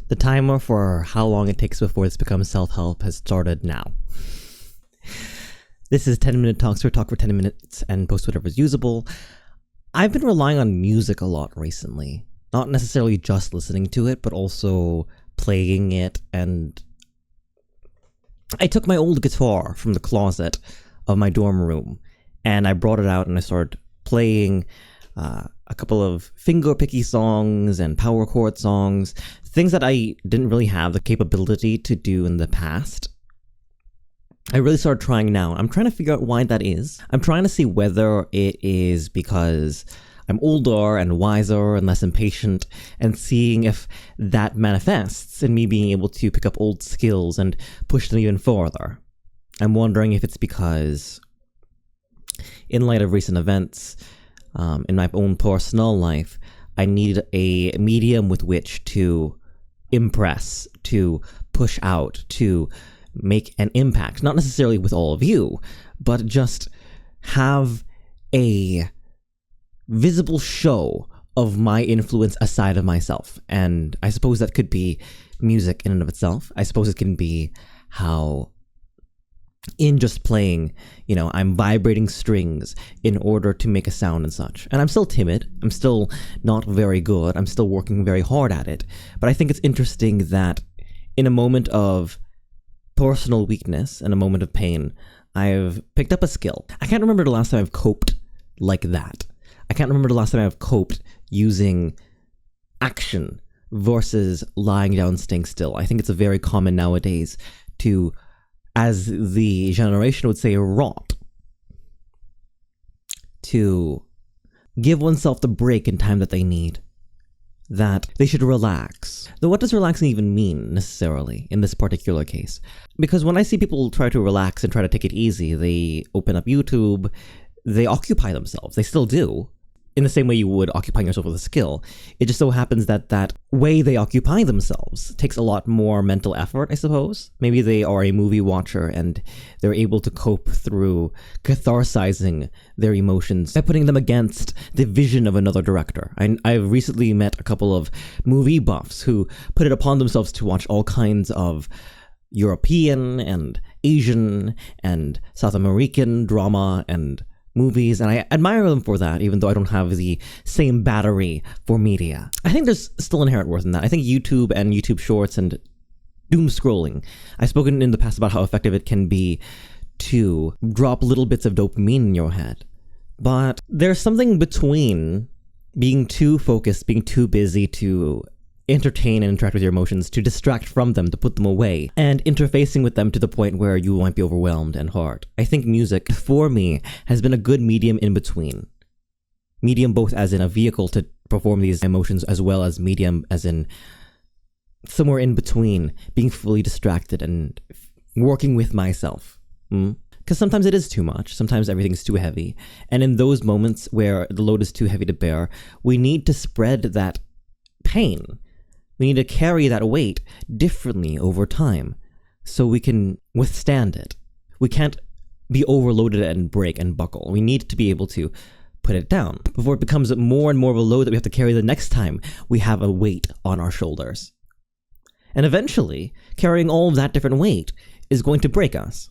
The timer for how long it takes before this becomes self-help has started now. This is 10-minute talks, where I talk for 10 minutes and post whatever is usable. I've been relying on music a lot recently. Not necessarily just listening to it, but also playing it. And I took my old guitar from the closet of my dorm room, and I brought it out and I started playing a couple of finger-picky songs and power chord songs, things that I didn't really have the capability to do in the past. I really started trying now. I'm trying to figure out why that is. I'm trying to see whether it is because I'm older and wiser and less impatient, and seeing if that manifests in me being able to pick up old skills and push them even further. I'm wondering if it's because, in light of recent events, in my own personal life, I need a medium with which to impress, to push out, to make an impact. Not necessarily with all of you, but just have a visible show of my influence aside of myself. And I suppose that could be music in and of itself. I suppose it can be how, in just playing, I'm vibrating strings in order to make a sound and such. And I'm still timid. I'm still not very good. I'm still working very hard at it. But I think it's interesting that in a moment of personal weakness and a moment of pain, I've picked up a skill. I can't remember the last time I've coped like that. I can't remember the last time I've coped using action versus lying down staying still. I think it's a very common nowadays to, as the generation would say, rot. To give oneself the break in time that they need. That they should relax. Though what does relaxing even mean, necessarily, in this particular case? Because when I see people try to relax and try to take it easy, they open up YouTube, they occupy themselves. They still do. In the same way you would occupying yourself with a skill. It just so happens that that way they occupy themselves takes a lot more mental effort, I suppose. Maybe they are a movie watcher and they're able to cope through catharsizing their emotions by putting them against the vision of another director. I've recently met a couple of movie buffs who put it upon themselves to watch all kinds of European and Asian and South American drama and movies, and I admire them for that, even though I don't have the same battery for media. I think there's still inherent worth in that. I think YouTube and YouTube Shorts and doom scrolling, I've spoken in the past about how effective it can be to drop little bits of dopamine in your head. But there's something between being too focused, being too busy to entertain and interact with your emotions, to distract from them, to put them away, and interfacing with them to the point where you might be overwhelmed and hurt. I think music, for me, has been a good medium in between. Medium both as in a vehicle to perform these emotions, as well as medium as in somewhere in between, being fully distracted and working with myself. Because sometimes it is too much, sometimes everything's too heavy, and in those moments where the load is too heavy to bear, we need to spread that pain. We need to carry that weight differently over time so we can withstand it. We can't be overloaded and break and buckle. We need to be able to put it down before it becomes more and more of a load that we have to carry the next time we have a weight on our shoulders. And eventually, carrying all of that different weight is going to break us.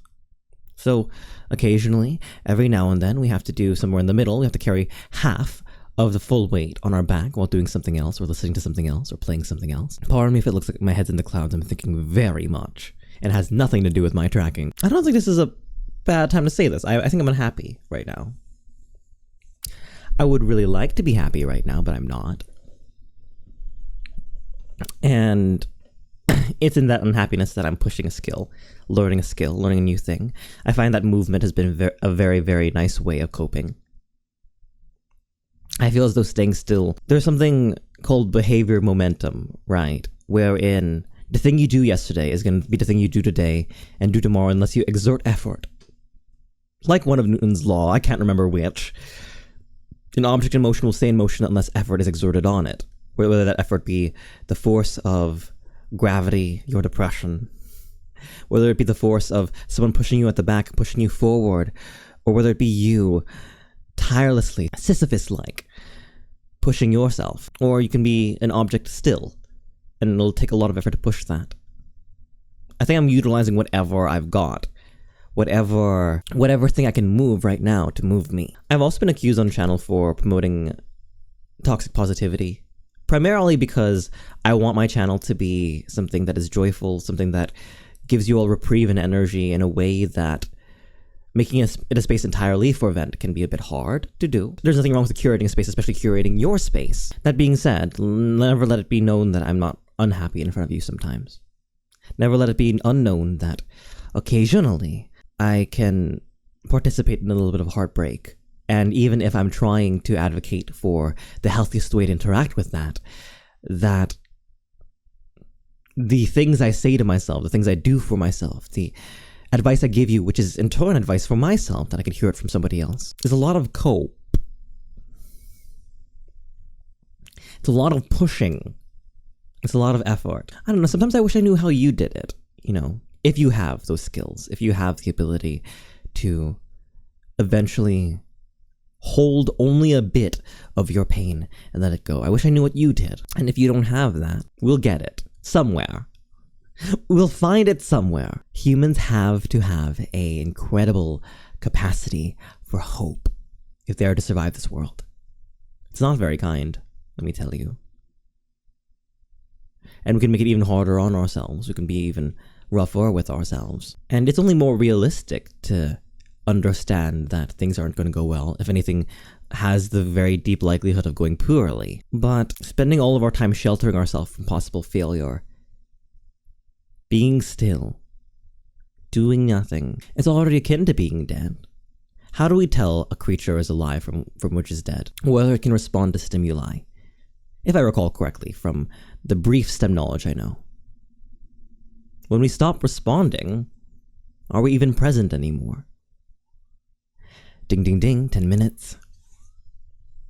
So occasionally, every now and then, we have to do somewhere in the middle. We have to carry half of the full weight on our back while doing something else, or listening to something else, or playing something else. Pardon me if it looks like my head's in the clouds. I'm thinking very much, and has nothing to do with my tracking. I don't think this is a bad time to say this. I think I'm unhappy right now. I would really like to be happy right now, but I'm not. And it's in that unhappiness that I'm pushing a skill, learning a new thing. I find that movement has been a very, very nice way of coping. I feel as though staying still, there's something called behavior momentum, right? Wherein the thing you do yesterday is going to be the thing you do today and do tomorrow unless you exert effort. Like one of Newton's law, I can't remember which. An object in motion will stay in motion unless effort is exerted on it. Whether that effort be the force of gravity, your depression, whether it be the force of someone pushing you at the back, pushing you forward, or whether it be you tirelessly, Sisyphus-like, pushing yourself. Or you can be an object still, and it'll take a lot of effort to push that. I think I'm utilizing whatever I've got, whatever thing I can move right now to move me. I've also been accused on channel for promoting toxic positivity, primarily because I want my channel to be something that is joyful, something that gives you all reprieve and energy in a way that making it a space entirely for vent can be a bit hard to do. There's nothing wrong with curating a space, especially curating your space. That being said, never let it be known that I'm not unhappy in front of you sometimes. Never let it be unknown that occasionally I can participate in a little bit of heartbreak. And even if I'm trying to advocate for the healthiest way to interact with that the things I say to myself, the things I do for myself, the advice I give you, which is in turn advice for myself that I can hear it from somebody else, is a lot of cope. It's a lot of pushing. It's a lot of effort. I don't know, sometimes I wish I knew how you did it, if you have those skills, if you have the ability to eventually hold only a bit of your pain and let it go. I wish I knew what you did. And if you don't have that, we'll get it somewhere. We'll find it somewhere. Humans have to have an incredible capacity for hope if they are to survive this world. It's not very kind, let me tell you. And we can make it even harder on ourselves. We can be even rougher with ourselves. And it's only more realistic to understand that things aren't going to go well. If anything, has the very deep likelihood of going poorly. But spending all of our time sheltering ourselves from possible failure, being still, doing nothing, it's already akin to being dead. How do we tell a creature is alive from which is dead? Whether it can respond to stimuli. If I recall correctly from the brief STEM knowledge I know. When we stop responding, are we even present anymore? Ding ding ding, 10 minutes.